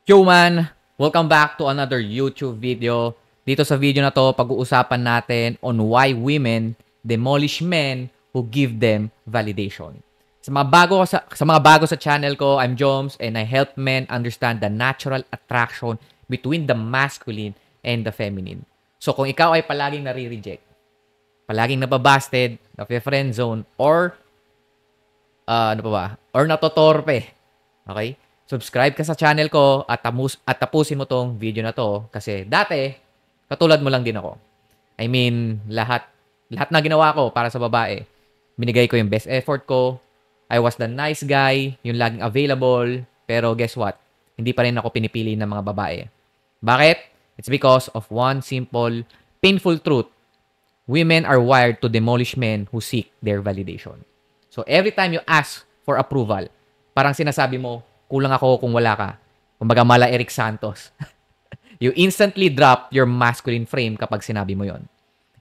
Yo man! Welcome back to another YouTube video. Dito sa video na to, pag-uusapan natin on why women demolish men who give them validation. Sa mga bago sa channel ko, I'm Joms and I help men understand the natural attraction between the masculine and the feminine. So kung ikaw ay palaging nare-reject, palaging nababasted, nafe-friend zone, or or natotorpe, okay? Subscribe ka sa channel ko at tapusin mo tong video na to kasi dati katulad mo lang din ako. I mean, lahat na ginawa ko para sa babae. Binigay ko yung best effort ko. I was the nice guy, yung laging available, pero guess what? Hindi pa rin ako pinipili ng mga babae. Bakit? It's because of one simple, painful truth. Women are wired to demolish men who seek their validation. So every time you ask for approval, parang sinasabi mo, kulang ako kung wala ka. Kumbaga mala Eric Santos. You instantly drop your masculine frame kapag sinabi mo yon.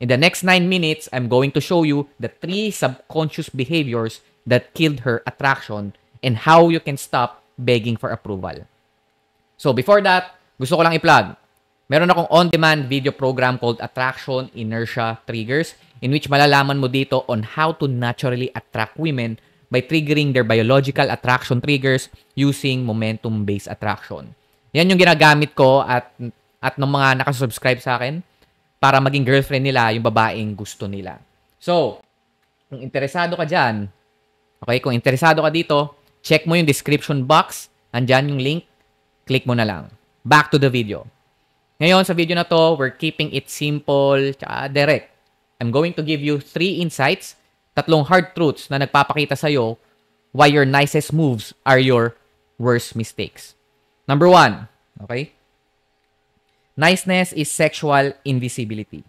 In the next 9 minutes, I'm going to show you the 3 subconscious behaviors that killed her attraction and how you can stop begging for approval. So before that, gusto ko lang i-plug. Meron akong on-demand video program called Attraction Inertia Triggers in which malalaman mo dito on how to naturally attract women by triggering their biological attraction triggers using momentum-based attraction. Yan yung ginagamit ko at ng mga nakasubscribe sa akin para maging girlfriend nila yung babaeng gusto nila. So, kung interesado ka dyan, okay, kung interesado ka dito, check mo yung description box. Andyan yung link. Click mo na lang. Back to the video. Ngayon, sa video na to, we're keeping it simple tsaka direct. I'm going to give you 3 insights, 3 hard truths na nagpapakita sa'yo why your nicest moves are your worst mistakes. Number 1, okay? Niceness is sexual invisibility.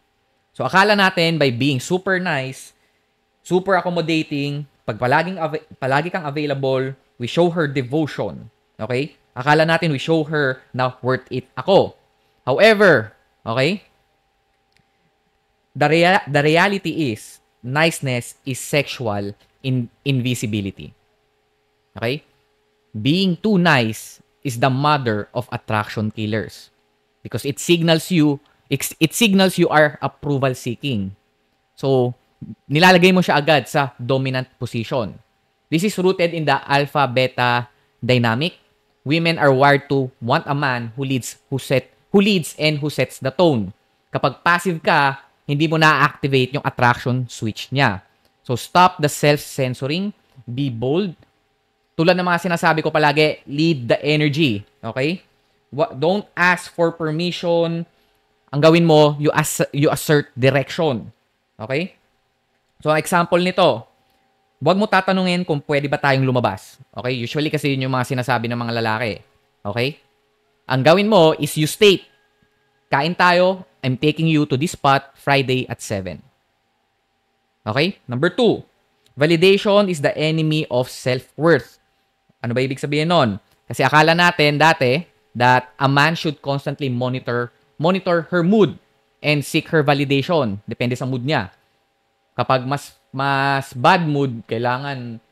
So, akala natin by being super nice, super accommodating, pag palagi kang available, we show her devotion. Okay? Akala natin we show her na worth it ako. However, okay? The reality is, niceness is sexual invisibility. Okay? Being too nice is the mother of attraction killers because it signals you are approval seeking. So, nilalagay mo siya agad sa dominant position. This is rooted in the alpha-beta dynamic. Women are wired to want a man who leads and who sets the tone. Kapag passive ka, hindi mo na-activate yung attraction switch niya. So, stop the self-censoring. Be bold. Tulad ng mga sinasabi ko palagi, lead the energy. Okay? Don't ask for permission. Ang gawin mo, you assert direction. Okay? So, example nito, huwag mo tatanungin kung pwede ba tayong lumabas. Okay? Usually kasi yun yung mga sinasabi ng mga lalaki. Okay? Ang gawin mo is you state, kain tayo, I'm taking you to this spot Friday at 7. Okay? Number 2, validation is the enemy of self-worth. Ano ba ibig sabihin nun? Kasi akala natin dati that a man should constantly monitor her mood and seek her validation. Depende sa mood niya. Kapag mas bad mood, kailangan,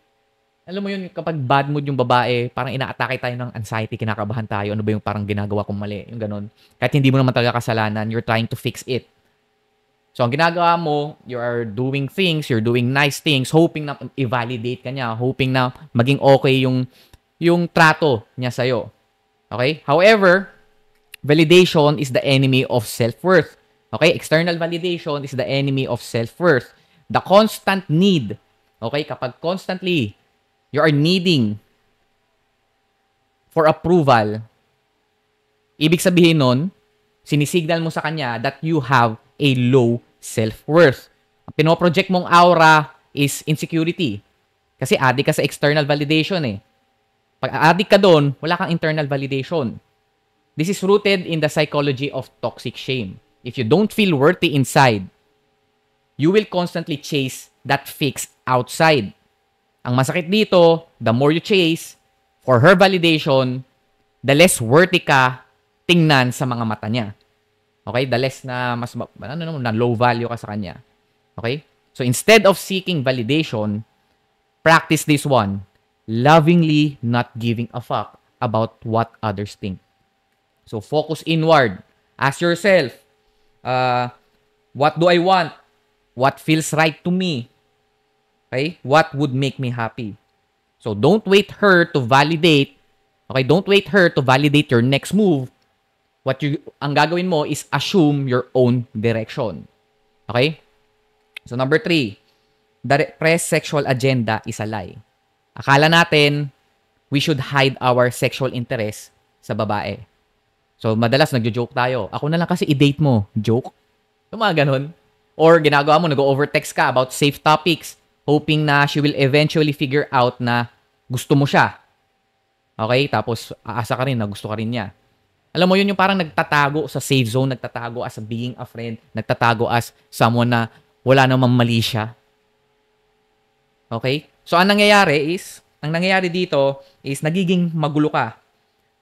alam mo yun, kapag bad mood yung babae, parang ina-atake tayo ng anxiety, kinakabahan tayo, ano ba yung parang ginagawa kong mali, yung ganun. Kahit hindi mo naman talaga kasalanan, you're trying to fix it. So, ang ginagawa mo, you are doing things, you're doing nice things, hoping na i-validate ka niya, hoping na maging okay yung trato niya sa'yo. Okay? However, validation is the enemy of self-worth. Okay? External validation is the enemy of self-worth. The constant need, okay? Kapag constantly you are needing for approval, ibig sabihin nun, sinisignal mo sa kanya that you have a low self-worth. Ang pinoproject mong aura is insecurity. Kasi addict ka sa external validation eh. Pag addict ka doon, wala kang internal validation. This is rooted in the psychology of toxic shame. If you don't feel worthy inside, you will constantly chase that fix outside. Ang masakit dito, the more you chase for her validation, the less worthy ka tingnan sa mga mata niya. Okay? The less na na low value ka sa kanya. Okay? So instead of seeking validation, practice this one. Lovingly not giving a fuck about what others think. So, focus inward. Ask yourself, uh, what do I want? What feels right to me? Okay? What would make me happy? So, don't wait her to validate. Okay? Don't wait her to validate your next move. Ang gagawin mo is assume your own direction. Okay? So, number 3, the repressed sexual agenda is a lie. Akala natin, we should hide our sexual interest sa babae. So, madalas nagjo-joke tayo. Ako na lang kasi i-date mo. Joke? Yung mga ganun. Or ginagawa mo, nag-overtext ka about safe topics, hoping na she will eventually figure out na gusto mo siya. Okay? Tapos, aasa ka rin na gusto ka rin niya. Alam mo, yun yung parang nagtatago sa safe zone, nagtatago as being a friend, nagtatago as someone na wala namang mali siya. Okay? So, ang nangyayari dito is nagiging magulo ka.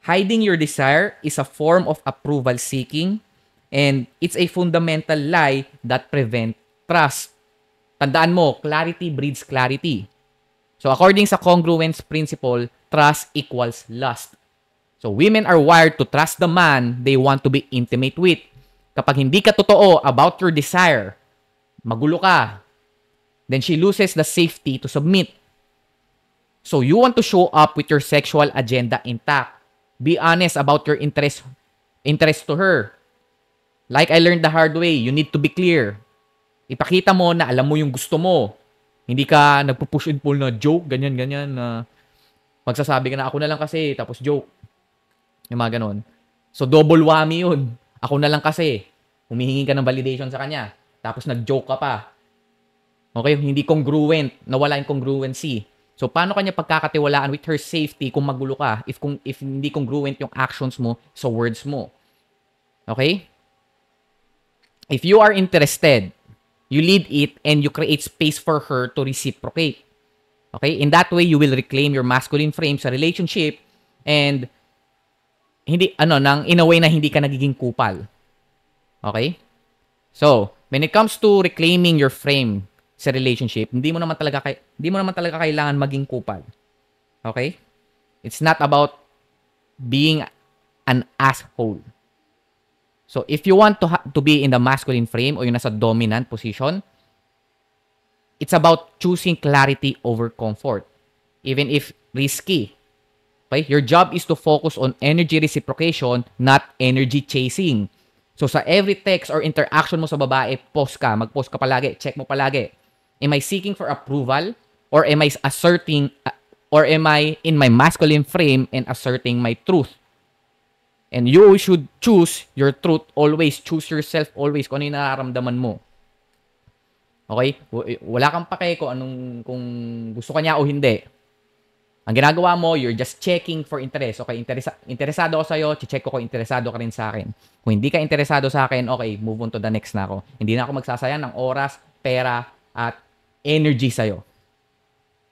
Hiding your desire is a form of approval seeking, and it's a fundamental lie that prevents trust. Tandaan mo, clarity breeds clarity. So, according sa congruence principle, trust equals lust. So, women are wired to trust the man they want to be intimate with. Kapag hindi ka totoo about your desire, magulo ka. Then she loses the safety to submit. So, you want to show up with your sexual agenda intact. Be honest about your interest to her. Like I learned the hard way, you need to be clear. Ipakita mo na alam mo yung gusto mo. Hindi ka nagpo-push and pull na joke, ganyan, na magsasabi ka na ako na lang kasi, tapos joke. Yung mga ganon. So, double whammy yun. Ako na lang kasi. Humihingi ka ng validation sa kanya. Tapos nag-joke ka pa. Okay? Hindi congruent. Nawala yung congruency. So, paano kanya pagkakatiwalaan with her safety kung magulo ka if hindi congruent yung actions mo sa words mo? Okay? If you are interested, you lead it and you create space for her to reciprocate. Okay? In that way, you will reclaim your masculine frame sa relationship and in a way na hindi ka nagiging kupal. Okay? So, when it comes to reclaiming your frame sa relationship, hindi mo naman talaga kailangan maging kupal. Okay? It's not about being an asshole. So, if you want to be in the masculine frame o yung nasa dominant position, it's about choosing clarity over comfort, even if risky. Okay? Your job is to focus on energy reciprocation, not energy chasing. So, sa every text or interaction mo sa babae, mag-post ka palagi, check mo palagi. Am I seeking for approval? Or am I in my masculine frame and asserting my truth? And you should choose your truth always. Choose yourself always kung ano yung nararamdaman mo. Okay? Wala kang pake kung gusto ka niya o hindi. Ang ginagawa mo, you're just checking for interest. Okay, interesado ako sa'yo, check ko kung interesado ka rin sa akin. Kung hindi ka interesado sa akin, okay, move on to the next na ako. Hindi na ako magsasayang ng oras, pera, at energy sa'yo.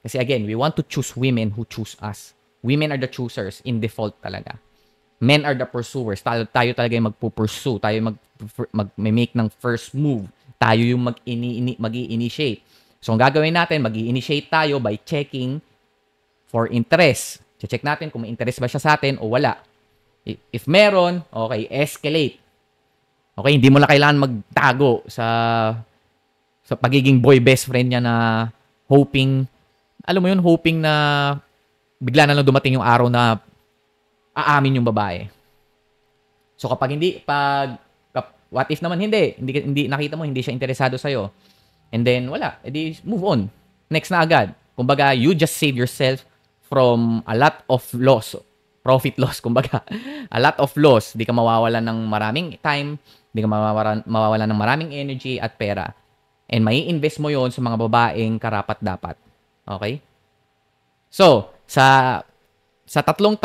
Kasi again, we want to choose women who choose us. Women are the choosers in default talaga. Men are the pursuers. Tayo talaga yung magpupursue. Tayo mag-make ng first move. Tayo yung mag-i-initiate. So, ang gagawin natin, mag-i-initiate tayo by checking for interest. Check natin kung may interest ba siya sa atin o wala. If meron, okay, escalate. Okay, hindi mo na kailangan magtago sa pagiging boy best friend niya na hoping na bigla na lang dumating yung araw na aamin yung babae. So kapag what if naman hindi nakita mo, hindi siya interesado sa'yo, and then wala, edi move on. Next na agad. Kumbaga, you just save yourself from a lot of loss. Profit loss, kumbaga. A lot of loss. Di ka mawawalan ng maraming time, di ka mawawalan ng maraming energy at pera. And mai-invest mo yon sa mga babaeng karapat-dapat. Okay? So, sa tatlong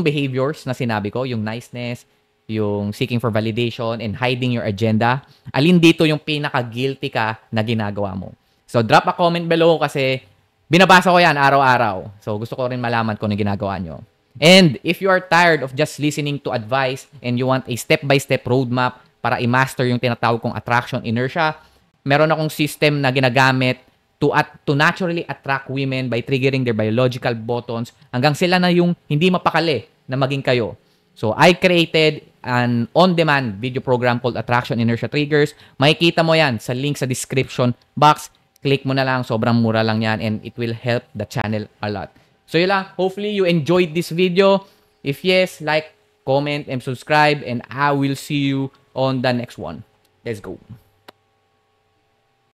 behaviors na sinabi ko, yung niceness, yung seeking for validation, and hiding your agenda, alin dito yung pinaka-guilty ka na ginagawa mo? So, drop a comment below kasi binabasa ko yan araw-araw. So, gusto ko rin malaman kung ano ginagawa nyo. And if you are tired of just listening to advice and you want a step-by-step roadmap para i-master yung tinatawag kong attraction inertia, meron akong system na ginagamit to naturally attract women by triggering their biological buttons hanggang sila na yung hindi mapakali na maging kayo. So, I created an on-demand video program called Attraction Inertia Triggers. Makikita mo yan sa link sa description box. Click mo na lang. Sobrang mura lang yan and it will help the channel a lot. So, yun lang. Hopefully, you enjoyed this video. If yes, like, comment, and subscribe. And I will see you on the next one. Let's go.